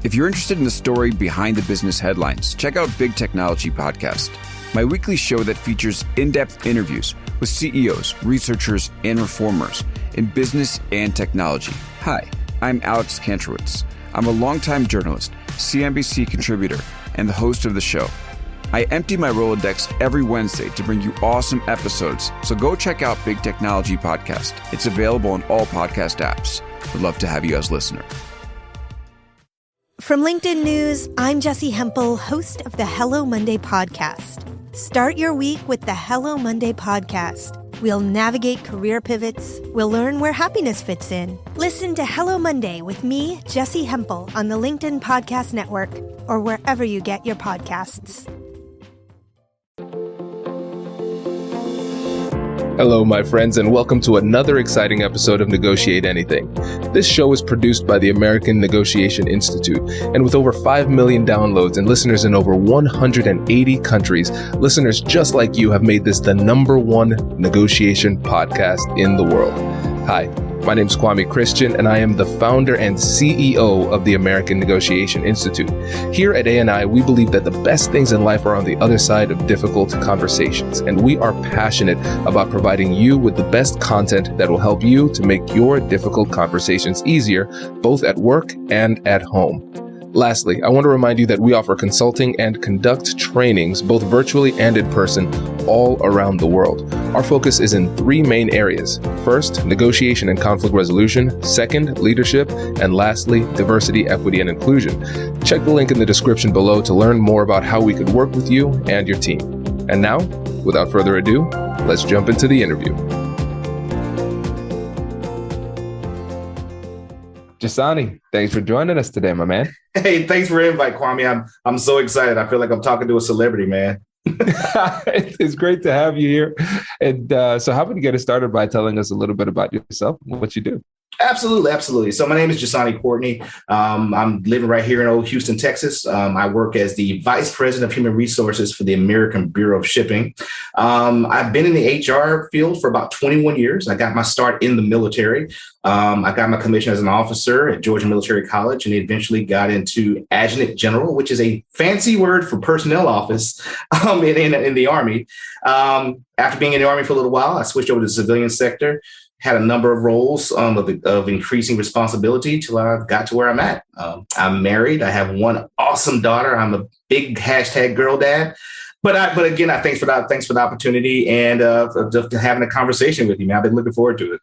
If you're interested in the story behind the business headlines, check out Big Technology Podcast, my weekly show that features in-depth interviews with CEOs, researchers, and reformers in business and technology. Hi, I'm Alex Kantrowitz. I'm a longtime journalist, CNBC contributor, and the host of the show. I empty my Rolodex every Wednesday to bring you awesome episodes, so go check out Big Technology Podcast. It's available on all podcast apps. Would love to have you as a listener. From LinkedIn News, I'm Jessie Hempel, host of the Hello Monday podcast. Start your week with the Hello Monday podcast. We'll navigate career pivots. We'll learn where happiness fits in. Listen to Hello Monday with me, Jessie Hempel, on the LinkedIn Podcast Network or wherever you get your podcasts. Hello, my friends, and welcome to another exciting episode of Negotiate Anything. This show is produced by the American Negotiation Institute, and with over 5 million downloads and listeners in over 180 countries, listeners just like you have made this the #1 negotiation podcast in the world. Hi, my name is Kwame Christian, and I am the founder and CEO of the American Negotiation Institute. Here at ANI, we believe that the best things in life are on the other side of difficult conversations, and we are passionate about providing you with the best content that will help you to make your difficult conversations easier, both at work and at home. Lastly, I want to remind you that we offer consulting and conduct trainings, both virtually and in person, all around the world. Our focus is in 3 main areas. First, negotiation and conflict resolution. Second, leadership. And lastly, diversity, equity, and inclusion. Check the link in the description below to learn more about how we could work with you and your team. And now, without further ado, let's jump into the interview. Njsane, thanks for joining us today, my man. Hey, thanks for the invite, Kwame. I'm so excited. I feel like I'm talking to a celebrity, man. It's great to have you here. And so how about you get us started by telling us a little bit about yourself and what you do? Absolutely. So my name is Njsane Courtney. I'm living right here in Old Houston, Texas. I work as the Vice President of Human Resources for the American Bureau of Shipping. I've been in the HR field for about 21 years. I got my start in the military. I got my commission as an officer at Georgia Military College and eventually got into Adjutant General, which is a fancy word for personnel office in the Army. After being in the Army for a little while, I switched over to the civilian sector. Had a number of roles of increasing responsibility till I got to where I'm at. I'm married. I have one awesome daughter. I'm a big #girl dad. But again, thanks for the opportunity and just having a conversation with you, man. I've been looking forward to it.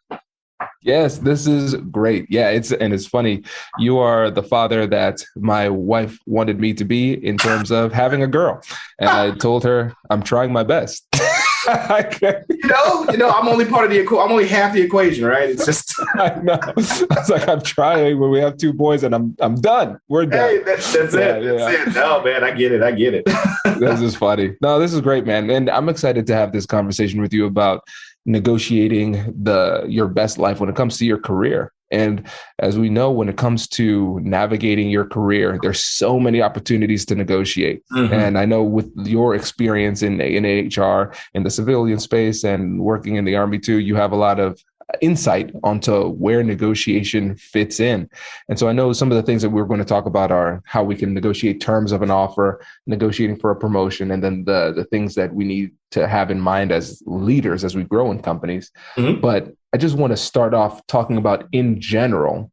Yes, this is great. Yeah, it's funny. You are the father that my wife wanted me to be in terms of having a girl, and I told her I'm trying my best. I'm only part of I'm only half the equation, right? It's just I know. It's like I'm trying when we have 2 boys, and I'm done. We're done. Hey, that's it. That's it. No, man, I get it. This is funny. No, this is great, man, and I'm excited to have this conversation with you about negotiating your best life when it comes to your career. And as we know, when it comes to navigating your career, there's so many opportunities to negotiate. Mm-hmm. And I know with your experience in HR, in the civilian space and working in the Army too, you have a lot of insight onto where negotiation fits in. And so I know some of the things that we're going to talk about are how we can negotiate terms of an offer, negotiating for a promotion, and then the things that we need to have in mind as leaders as we grow in companies. Mm-hmm. But I just want to start off talking about, in general,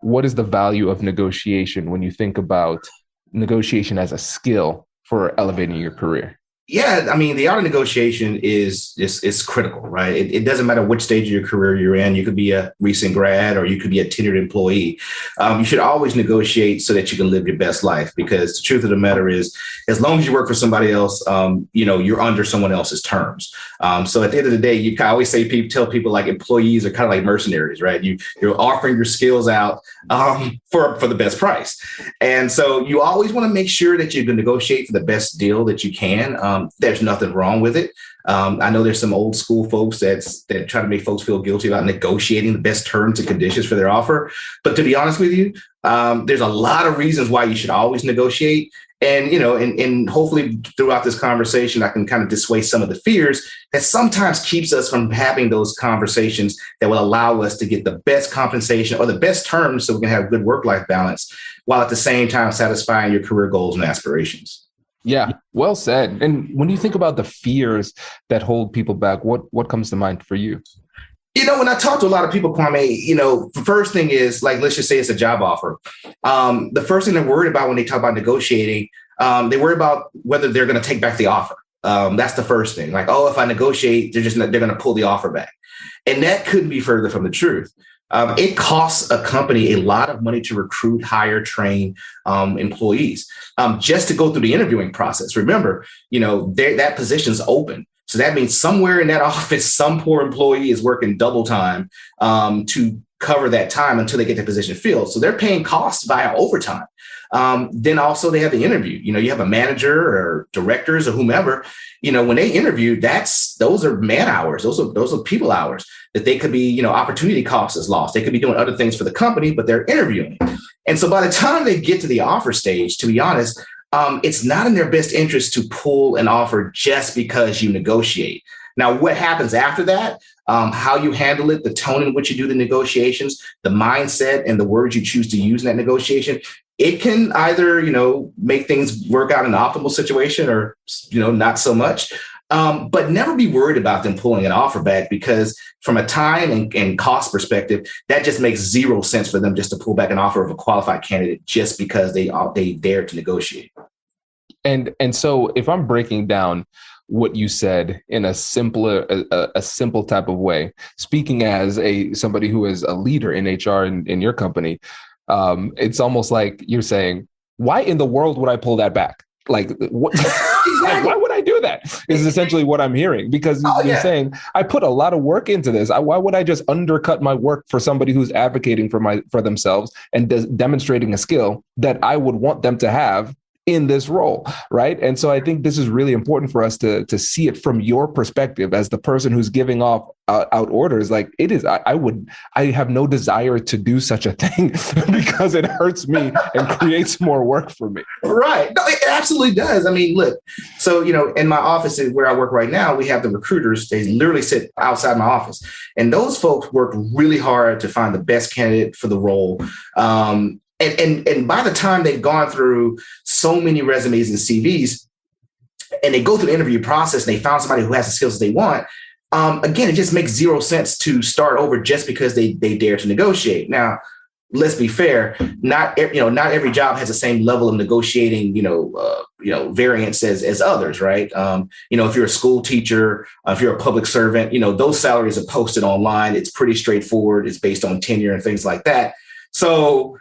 what is the value of negotiation when you think about negotiation as a skill for elevating your career? Yeah, I mean, the art of negotiation is critical, right? It doesn't matter which stage of your career you're in. You could be a recent grad or you could be a tenured employee. You should always negotiate so that you can live your best life, because the truth of the matter is, as long as you work for somebody else, you're under someone else's terms. So at the end of the day, you can always tell people like employees are kind of like mercenaries, right? You're offering your skills out for the best price. And so you always want to make sure that you can negotiate for the best deal that you can. There's nothing wrong with it. I know there's some old school folks that try to make folks feel guilty about negotiating the best terms and conditions for their offer. But to be honest with you, there's a lot of reasons why you should always negotiate. And, and hopefully throughout this conversation, I can kind of dissuade some of the fears that sometimes keeps us from having those conversations that will allow us to get the best compensation or the best terms so we can have good work-life balance while at the same time satisfying your career goals and aspirations. Yeah, well said. And when you think about the fears that hold people back, what comes to mind for you? When I talk to a lot of people, Kwame, the first thing is, like, let's just say it's a job offer. The first thing they're worried about when they talk about negotiating, they worry about whether they're going to take back the offer. That's the first thing. Like, oh, if I negotiate, they're going to pull the offer back. And that couldn't be further from the truth. It costs a company a lot of money to recruit, hire, train employees just to go through the interviewing process. Remember, that position's open. So that means somewhere in that office, some poor employee is working double time to cover that time until they get the position filled. So they're paying costs via overtime. Then also they have the interview. You have a manager or directors or whomever. When they interview, those are man hours. Those are people hours that they could be. Opportunity cost is lost. They could be doing other things for the company, but they're interviewing. And so by the time they get to the offer stage, to be honest, it's not in their best interest to pull an offer just because you negotiate. Now, what happens after that, how you handle it, the tone in which you do the negotiations, the mindset and the words you choose to use in that negotiation, it can either, make things work out in an optimal situation or, not so much. But never be worried about them pulling an offer back, because from a time and cost perspective, that just makes zero sense for them just to pull back an offer of a qualified candidate just because they dare to negotiate. And so if I'm breaking down what you said in a simple type of way, speaking as somebody who is a leader in HR in your company, it's almost like you're saying, why in the world would I pull that back? Like, what? Like, why would I do that? Is essentially what I'm hearing, because you're saying I put a lot of work into this. Why would I just undercut my work for somebody who's advocating for themselves and demonstrating a skill that I would want them to have in this role, right? And so I think this is really important for us to see it from your perspective as the person who's giving out orders. Like, it is, I have no desire to do such a thing because it hurts me and creates more work for me. Right. No, it absolutely does. I mean, look, so, in my office where I work right now, we have the recruiters. They literally sit outside my office, and those folks work really hard to find the best candidate for the role. And by the time they've gone through so many resumes and CVs, and they go through the interview process and they found somebody who has the skills they want, again, it just makes zero sense to start over just because they dare to negotiate. Now, let's be fair. Not every job has the same level of negotiating, variance as others, right? If you're a school teacher, if you're a public servant, those salaries are posted online. It's pretty straightforward. It's based on tenure and things like that. So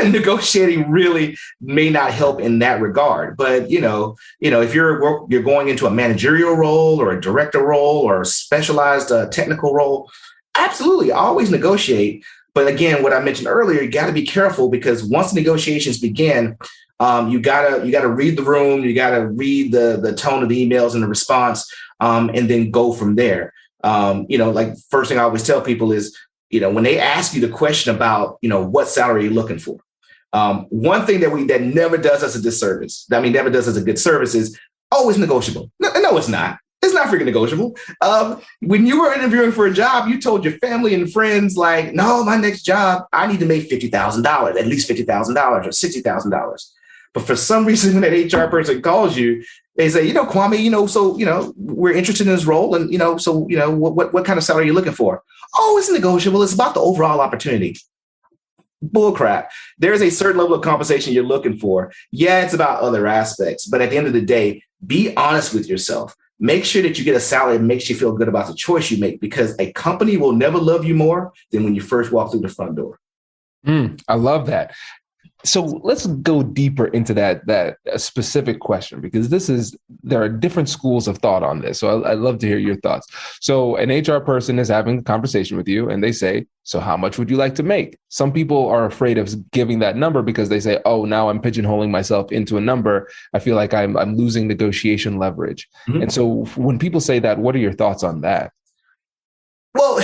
negotiating really may not help in that regard. But, if you're going into a managerial role or a director role or a specialized technical role, absolutely always negotiate. But again, what I mentioned earlier, you got to be careful, because once negotiations begin, you gotta read the room, you gotta read the tone of the emails and the response, and then go from there. Like, first thing I always tell people is, when they ask you the question about, what salary you're looking for, one thing that never does us a disservice, never does us a good service is, oh, it's negotiable. No, it's not. It's not freaking negotiable. When you were interviewing for a job, you told your family and friends, like, no, my next job, I need to make $50,000, at least $50,000 or $60,000. But for some reason, when that HR person calls you, they say, Kwame, so, we're interested in this role. And, what kind of salary are you looking for? Oh, it's negotiable. It's about the overall opportunity. Bullcrap. There's a certain level of compensation you're looking for. Yeah, it's about other aspects. But at the end of the day, be honest with yourself. Make sure that you get a salary that makes you feel good about the choice you make, because a company will never love you more than when you first walk through the front door. I love that. So let's go deeper into that specific question, because there are different schools of thought on this. So I'd love to hear your thoughts. So an HR person is having a conversation with you and they say, so how much would you like to make? Some people are afraid of giving that number because they say, oh, now I'm pigeonholing myself into a number. I feel like I'm losing negotiation leverage. Mm-hmm. And so when people say that, what are your thoughts on that? Well,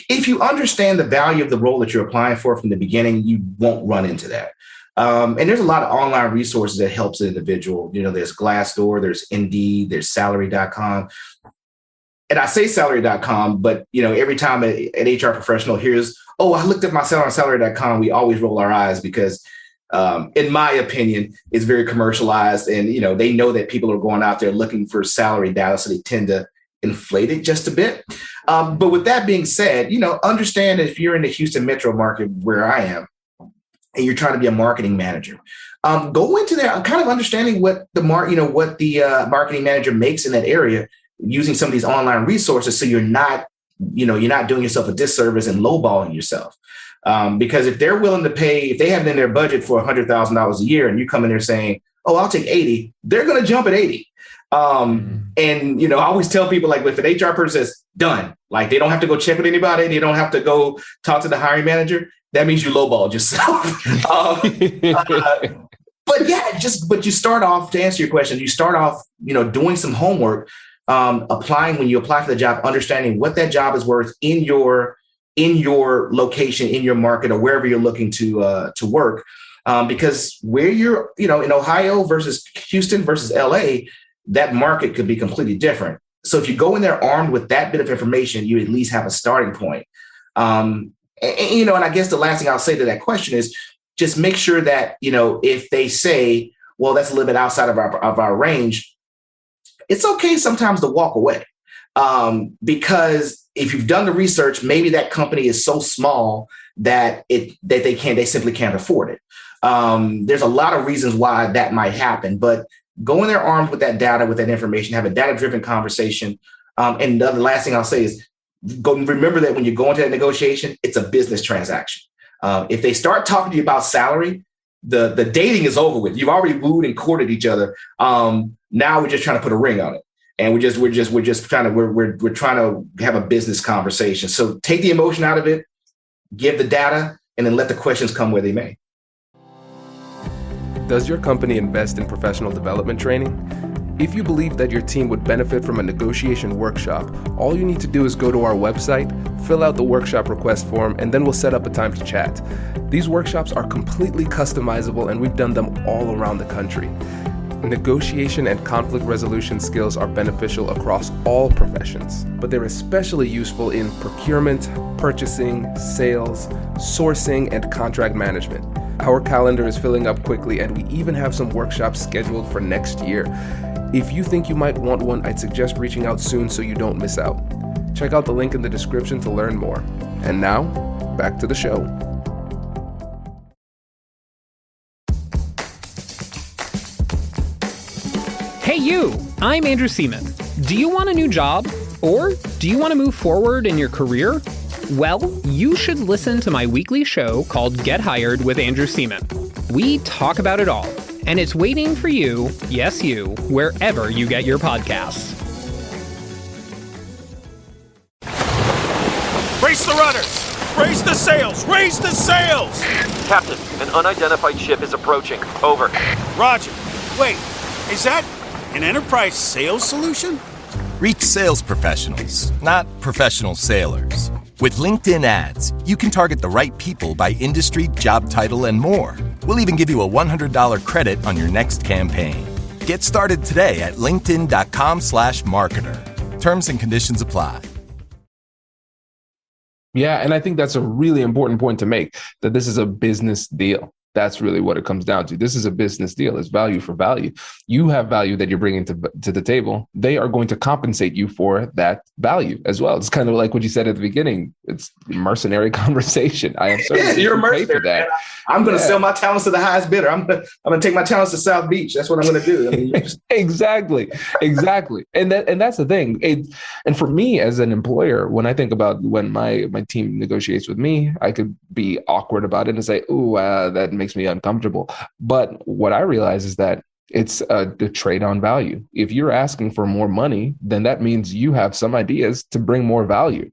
if you understand the value of the role that you're applying for from the beginning, you won't run into that. And there's a lot of online resources that helps the individual. There's Glassdoor, there's Indeed, there's salary.com. And I say salary.com, but, every time an HR professional hears, oh, I looked at my salary on salary.com, we always roll our eyes, because in my opinion, is very commercialized. And, they know that people are going out there looking for salary data, so they tend to inflate it just a bit. But with that being said, understand that if you're in the Houston metro market where I am, and you're trying to be a marketing manager, go into there kind of understanding what the marketing manager makes in that area, using some of these online resources, so you're not doing yourself a disservice and lowballing yourself. Because if they're willing to pay, if they have it in their budget for $100,000 a year, and you come in there saying, "Oh, I'll take 80," they're going to jump at 80. And I always tell people, like, if an HR person says done, like they don't have to go check with anybody, they don't have to go talk to the hiring manager, that means you lowballed yourself. But you start off, to answer your question, you start off, doing some homework, applying when you apply for the job, understanding what that job is worth in your location, in your market, or wherever you're looking to work. Because where you're, in Ohio versus Houston versus LA, that market could be completely different. So if you go in there armed with that bit of information, you at least have a starting point. And I guess the last thing I'll say to that question is just make sure that, if they say, well, that's a little bit outside of our range, it's okay sometimes to walk away. Because if you've done the research, maybe that company is so small that they simply can't afford it. There's a lot of reasons why that might happen, but go in there armed with that data, with that information, have a data-driven conversation. And the last thing I'll say is remember that when you go into that negotiation, it's a business transaction. If they start talking to you about salary, the dating is over with. You've already wooed and courted each other. Now we're just trying to put a ring on it. And we're trying to have a business conversation. So take the emotion out of it, give the data, and then let the questions come where they may. Does your company invest in professional development training? If you believe that your team would benefit from a negotiation workshop, all you need to do is go to our website, fill out the workshop request form, and then we'll set up a time to chat. These workshops are completely customizable, and we've done them all around the country. Negotiation and conflict resolution skills are beneficial across all professions, but they're especially useful in procurement, purchasing, sales, sourcing, and contract management. Our calendar is filling up quickly, and we even have some workshops scheduled for next year. If you think you might want one, I'd suggest reaching out soon so you don't miss out. Check out the link in the description to learn more. And now, back to the show. Hey you, I'm Andrew Seaman. Do you want a new job? Or do you want to move forward in your career? Well, you should listen to my weekly show called Get Hired with Andrew Seaman. We talk about it all, and it's waiting for you, yes you, wherever you get your podcasts. Brace the rudders! Raise the sails! Raise the sails! Captain, an unidentified ship is approaching. Over. Roger. Wait, is that an enterprise sales solution? Reach sales professionals, not professional sailors. With LinkedIn ads, you can target the right people by industry, job title, and more. We'll even give you a $100 credit on your next campaign. Get started today at linkedin.com/marketer. Terms and conditions apply. Yeah, and I think that's a really important point to make, that this is a business deal. That's really what it comes down to. This is a business deal. It's value for value. You have value that you're bringing to the table. They are going to compensate you for that value as well. It's kind of like what you said at the beginning. It's a mercenary conversation. I am certainly you're a pay for that. I'm going to sell my talents to the highest bidder. I'm going to take my talents to South Beach. That's what I'm going to do. I mean, Exactly. And that's the thing. And for me as an employer, when I think about when my team negotiates with me, I could be awkward about it and say, "Ooh, that makes me uncomfortable." But what I realize is that it's the trade on value. If you're asking for more money, then that means you have some ideas to bring more value,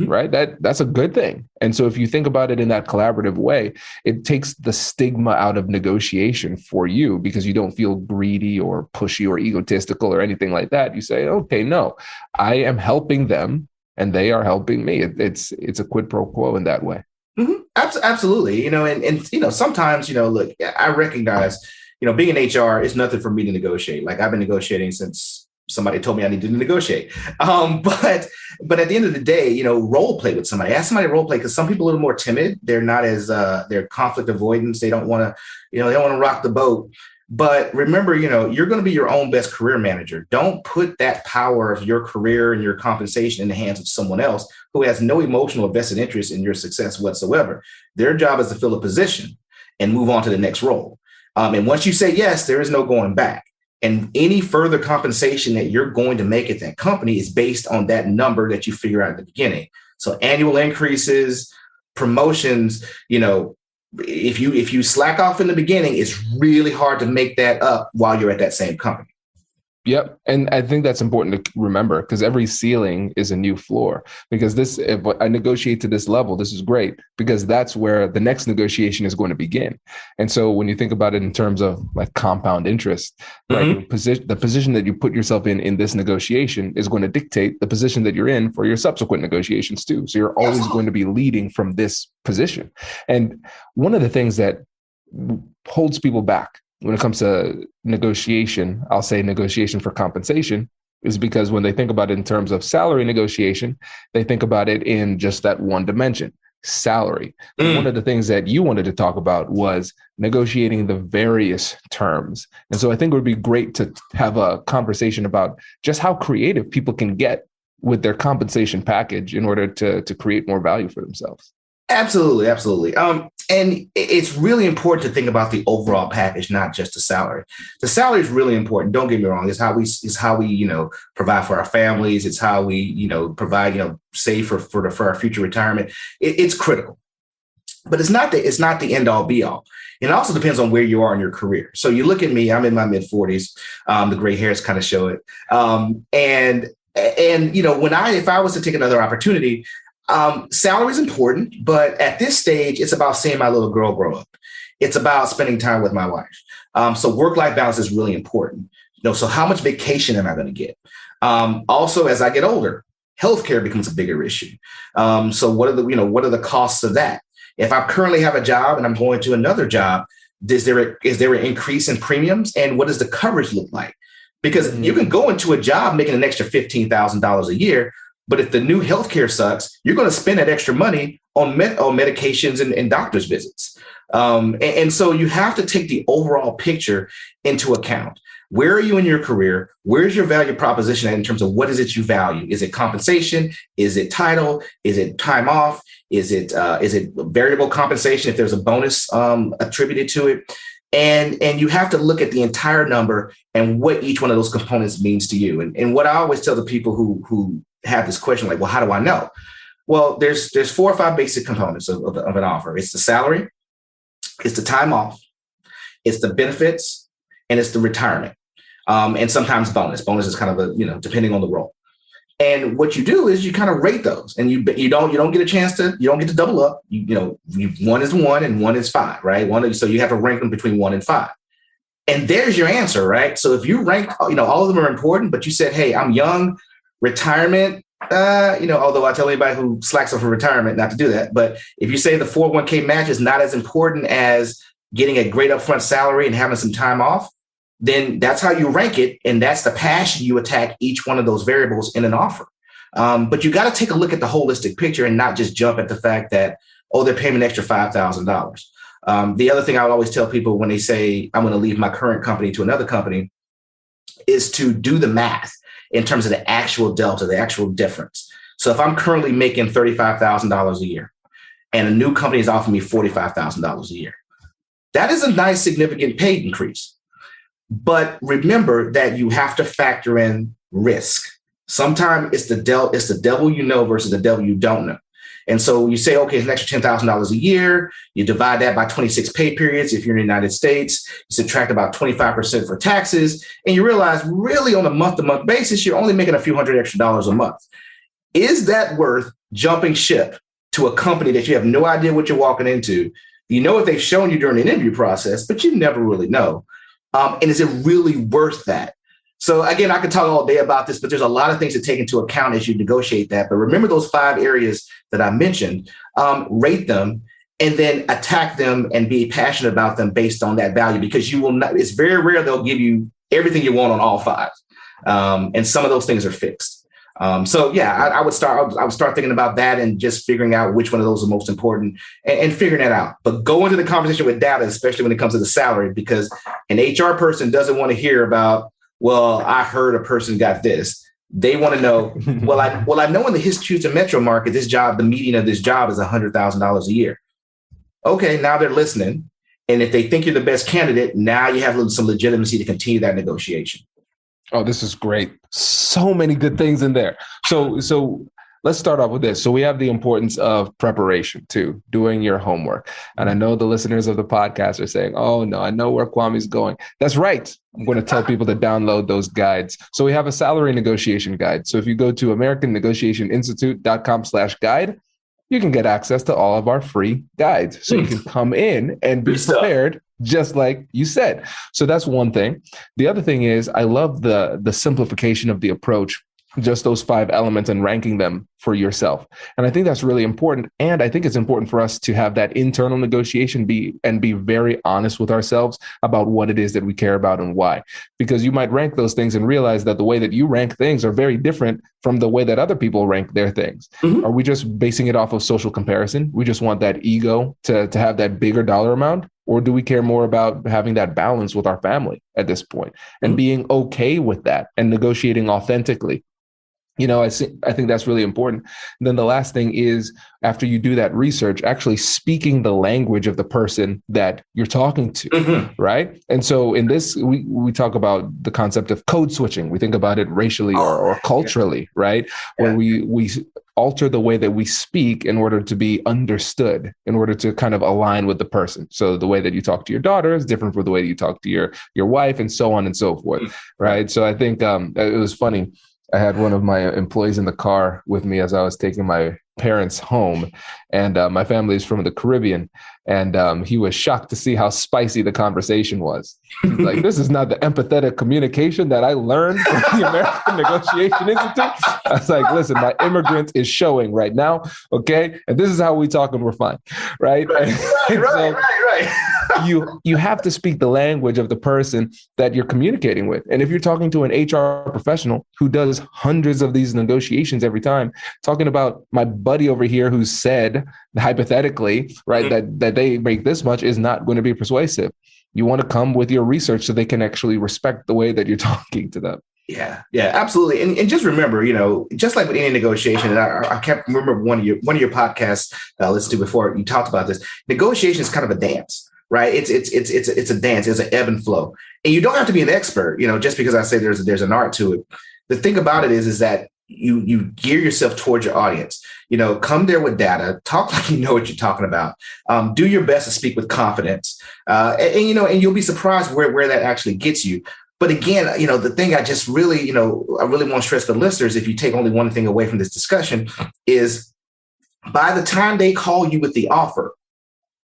right? That's a good thing. And so if you think about it in that collaborative way, it takes the stigma out of negotiation for you, because you don't feel greedy or pushy or egotistical or anything like that. You say, okay, no, I am helping them and they are helping me. It's a quid pro quo in that way. Mm-hmm. Absolutely. And sometimes, look, I recognize, being in HR is nothing for me to negotiate. Like I've been negotiating since somebody told me I needed to negotiate. But at the end of the day, role play with somebody. Ask somebody to role play, because some people are a little more timid. They're not as they're conflict avoidance. They don't want to, they don't want to rock the boat. But remember, you're going to be your own best career manager. Don't put that power of your career and your compensation in the hands of someone else who has no emotional or vested interest in your success whatsoever. Their job is to fill a position and move on to the next role. And once you say yes, there is no going back. And any further compensation that you're going to make at that company is based on that number that you figure out at the beginning. So annual increases, promotions, if you slack off in the beginning, it's really hard to make that up while you're at that same company. Yep. And I think that's important to remember, because every ceiling is a new floor. Because if I negotiate to this level, this is great, because that's where the next negotiation is going to begin. And so when you think about it in terms of like compound interest, like the position that you put yourself in this negotiation is going to dictate the position that you're in for your subsequent negotiations too. So you're always going to be leading from this position. And one of the things that holds people back when it comes to negotiation, I'll say negotiation for compensation, is because when they think about it in terms of salary negotiation, they think about it in just that one dimension, salary. One of the things that you wanted to talk about was negotiating the various terms. And so I think it would be great to have a conversation about just how creative people can get with their compensation package in order to create more value for themselves. Absolutely. Absolutely. And it's really important to think about the overall package, not just the salary. The salary is really important. Don't get me wrong. It's how we, provide for our families. It's how we, provide, save for our future retirement. It's critical, but it's not the end all be all. It also depends on where you are in your career. So you look at me, I'm in my mid 40s. The gray hairs kind of show it. And if I was to take another opportunity, salary is important, but at this stage, it's about seeing my little girl grow up. It's about spending time with my wife. So work-life balance is really important. So how much vacation am I going to get? Also, as I get older, healthcare becomes a bigger issue. So what are the costs of that? If I currently have a job and I'm going to another job, is there an increase in premiums, and what does the coverage look like? Because you can go into a job making an extra $15,000 a year, but if the new healthcare sucks, you're going to spend that extra money on medications and doctor's visits. And so you have to take the overall picture into account. Where are you in your career? Where's your value proposition in terms of what is it you value? Is it compensation? Is it title? Is it time off? Is it variable compensation if there's a bonus attributed to it? And you have to look at the entire number and what each one of those components means to you. And what I always tell the people who have this question, like, well, how do I know? Well, there's 4 or 5 basic components of an offer. It's the salary, it's the time off, it's the benefits, and it's the retirement. And sometimes bonus. Bonus is kind of depending on the role. And what you do is you kind of rate those, and you don't get to double up. One is 1 and 1 is 5, right? So you have to rank them between 1 and 5. And there's your answer, right? So if you rank, all of them are important, but you said, hey, I'm young, retirement, although I tell anybody who slacks off for retirement not to do that. But if you say the 401k match is not as important as getting a great upfront salary and having some time off, then that's how you rank it. And that's the passion you attack each one of those variables in an offer. But you got to take a look at the holistic picture and not just jump at the fact that, they're paying an extra $5,000. The other thing I would always tell people when they say, I'm going to leave my current company to another company, is to do the math in terms of the actual delta, the actual difference. So if I'm currently making $35,000 a year and a new company is offering me $45,000 a year, that is a nice significant pay increase. But remember that you have to factor in risk. Sometimes it's the devil you know versus the devil you don't know. And so you say, okay, it's an extra $10,000 a year. You divide that by 26 pay periods. If you're in the United States, you subtract about 25% for taxes. And you realize really on a month-to-month basis, you're only making a few hundred extra dollars a month. Is that worth jumping ship to a company that you have no idea what you're walking into? You know what they've shown you during the interview process, but you never really know. And is it really worth that? So again, I could talk all day about this, but there's a lot of things to take into account as you negotiate that. But remember those 5 areas that I mentioned, rate them and then attack them and be passionate about them based on that value, because you will not, it's very rare they'll give you everything you want on all five. And some of those things are fixed. So yeah, I would start thinking about that and just figuring out which one of those are most important and figuring that out. But go into the conversation with data, especially when it comes to the salary, because an HR person doesn't want to hear about, well, I heard a person got this. They want to know, well, I know in the Houston metro market, the median of this job is $100,000 a year. Okay, now they're listening. And if they think you're the best candidate, now you have some legitimacy to continue that negotiation. Oh, this is great. So many good things in there. So let's start off with this. So we have the importance of preparation too, doing your homework. And I know the listeners of the podcast are saying, oh no, I know where Kwame's going. That's right. I'm going to tell people to download those guides. So we have a salary negotiation guide. So if you go to AmericanNegotiationInstitute.com/guide, you can get access to all of our free guides. So you can come in and be prepared, just like you said. So that's one thing. The other thing is, I love the simplification of the approach, just those 5 elements and ranking them for yourself. And I think that's really important. And I think it's important for us to have that internal negotiation be very honest with ourselves about what it is that we care about and why. Because you might rank those things and realize that the way that you rank things are very different from the way that other people rank their things. Mm-hmm. Are we just basing it off of social comparison? We just want that ego to have that bigger dollar amount? Or do we care more about having that balance with our family at this point and being okay with that and negotiating authentically? You know, I think that's really important. And then the last thing is, after you do that research, actually speaking the language of the person that you're talking to, right? And so in this, we talk about the concept of code switching. We think about it racially or culturally, right? Where we alter the way that we speak in order to be understood, in order to kind of align with the person. So the way that you talk to your daughter is different from the way that you talk to your wife, and so on and so forth, right? So I think it was funny. I had one of my employees in the car with me as I was taking my parents home, and my family is from the Caribbean, and he was shocked to see how spicy the conversation was. Like, this is not the empathetic communication that I learned from the American Negotiation Institute. I was like, listen, my immigrant is showing right now, okay? And this is how we talk and we're fine, right? Right. You have to speak the language of the person that you're communicating with. And if you're talking to an HR professional who does hundreds of these negotiations every time, talking about my buddy over here who said, hypothetically, right, that they make this much is not going to be persuasive. You want to come with your research so they can actually respect the way that you're talking to them. Yeah, absolutely. And just remember, you know, just like with any negotiation, and I can't remember one of your podcasts I listened to before, you talked about this. Negotiation is kind of a dance, right? It's a dance. It's an ebb and flow. And you don't have to be an expert, you know, just because I say there's an art to it. The thing about it is that you gear yourself towards your audience. You know, come there with data, talk like you know what you're talking about. Do your best to speak with confidence. And you'll be surprised where that actually gets you. But again, you know, the thing I really want to stress for listeners, if you take only one thing away from this discussion, is by the time they call you with the offer,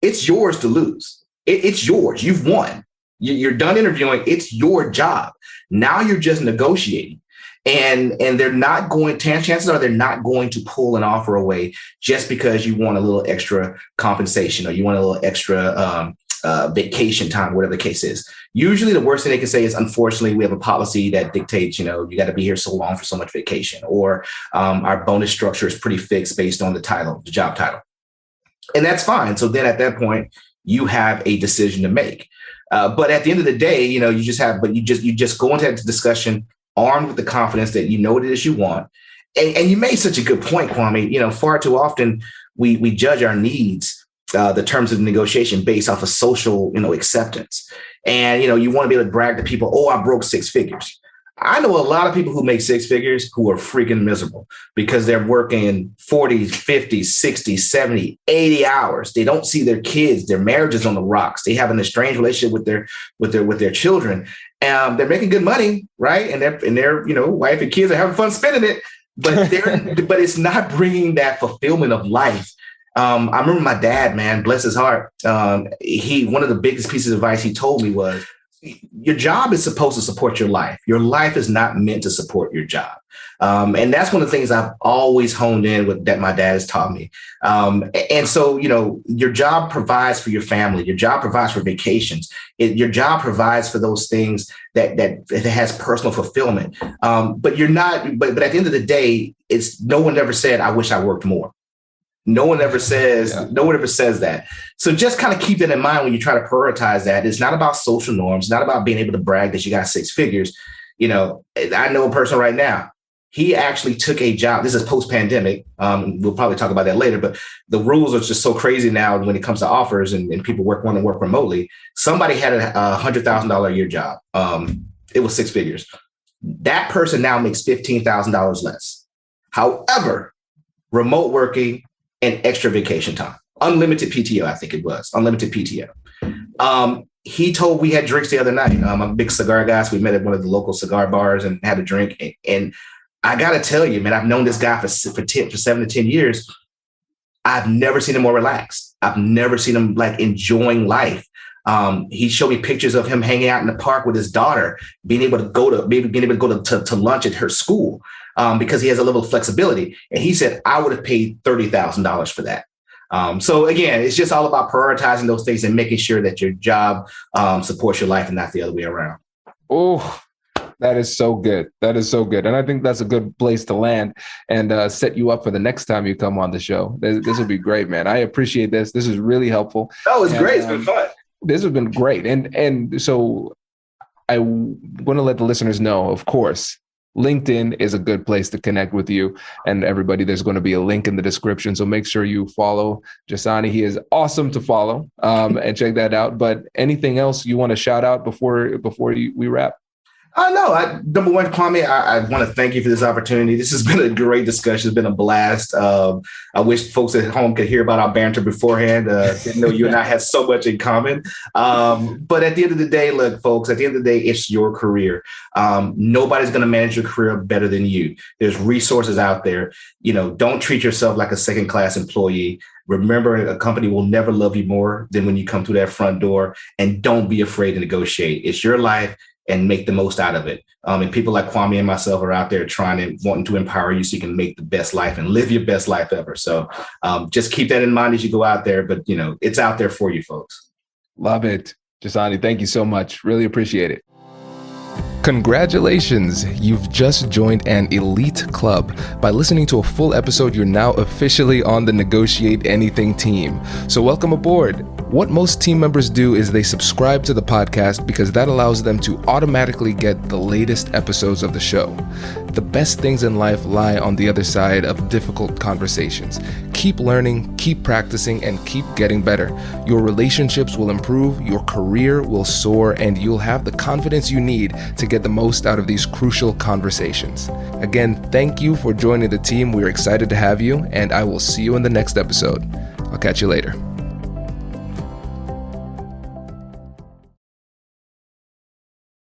it's yours to lose. It's yours. You've won. You're done interviewing. It's your job. Now you're just negotiating. And they're not going, chances are they're not going to pull an offer away just because you want a little extra compensation or you want a little extra vacation time, whatever the case is. Usually the worst thing they can say is, unfortunately, we have a policy that dictates, you know, you got to be here so long for so much vacation, or our bonus structure is pretty fixed based on the job title. And that's fine. So then at that point, you have a decision to make. But at the end of the day, you know, you just go into that discussion armed with the confidence that you know what it is you want. And you made such a good point, Kwame. You know, far too often we judge our needs, the terms of negotiation, based off of social, you know, acceptance. And, you know, you want to be able to brag to people, oh, I broke 6 figures. I know a lot of people who make 6 figures who are freaking miserable because they're working 40, 50, 60, 70, 80 hours. They don't see their kids. Their marriage is on the rocks. They have an estranged relationship with their children. They're making good money, right? And their you know, wife and kids are having fun spending it, but but it's not bringing that fulfillment of life. I remember my dad, man, bless his heart. One of the biggest pieces of advice he told me was, your job is supposed to support your life. Your life is not meant to support your job. And that's one of the things I've always honed in with that my dad has taught me. And so, your job provides for your family. Your job provides for vacations. Your job provides for those things that has personal fulfillment. But you're not. But at the end of the day, no one ever said, "I wish I worked more." No one ever says that. So just kind of keep that in mind when you try to prioritize that. It's not about social norms. It's not about being able to brag that you got 6 figures. I know a person right now. He actually took a job. This is post-pandemic. We'll probably talk about that later, but the rules are just so crazy now when it comes to offers and people want to work remotely. Somebody had a $100,000 a year job. It was 6 figures. That person now makes $15,000 less. However, remote working and extra vacation time, unlimited PTO, I think it was unlimited PTO. He told, we had drinks the other night. I'm a big cigar guy, so we met at one of the local cigar bars and had a drink. And I got to tell you, man, I've known this guy for 7 to 10 years. I've never seen him more relaxed. I've never seen him like enjoying life. He showed me pictures of him hanging out in the park with his daughter, being able to go to lunch at her school because he has a level of flexibility. And he said, I would have paid $30,000 for that. So again, it's just all about prioritizing those things and making sure that your job supports your life and not the other way around. Oh, that is so good. That is so good. And I think that's a good place to land and set you up for the next time you come on the show. This will be great, man. I appreciate this. This is really helpful. Oh, it's great. It's been fun. This has been great. And so I want to let the listeners know, of course, LinkedIn is a good place to connect with you and everybody. There's going to be a link in the description. So make sure you follow Njsane. He is awesome to follow and check that out. But anything else you want to shout out before we wrap? No, number one, Kwame, I want to thank you for this opportunity. This has been a great discussion. It's been a blast. I wish folks at home could hear about our banter beforehand. Didn't know you and I had so much in common. But at the end of the day, look, folks, at the end of the day, it's your career. Nobody's going to manage your career better than you. There's resources out there. Don't treat yourself like a second-class employee. Remember, a company will never love you more than when you come through that front door. And don't be afraid to negotiate. It's your life. And make the most out of it. And people like Kwame and myself are out there wanting to empower you so you can make the best life and live your best life ever. So just keep that in mind as you go out there. But, it's out there for you, folks. Love it. Njsane, thank you so much. Really appreciate it. Congratulations, you've just joined an elite club. By listening to a full episode, you're now officially on the Negotiate Anything team. So welcome aboard. What most team members do is they subscribe to the podcast because that allows them to automatically get the latest episodes of the show. The best things in life lie on the other side of difficult conversations. Keep learning, keep practicing, and keep getting better. Your relationships will improve, your career will soar, and you'll have the confidence you need to get the most out of these crucial conversations. Again, thank you for joining the team. We're excited to have you, and I will see you in the next episode. I'll catch you later.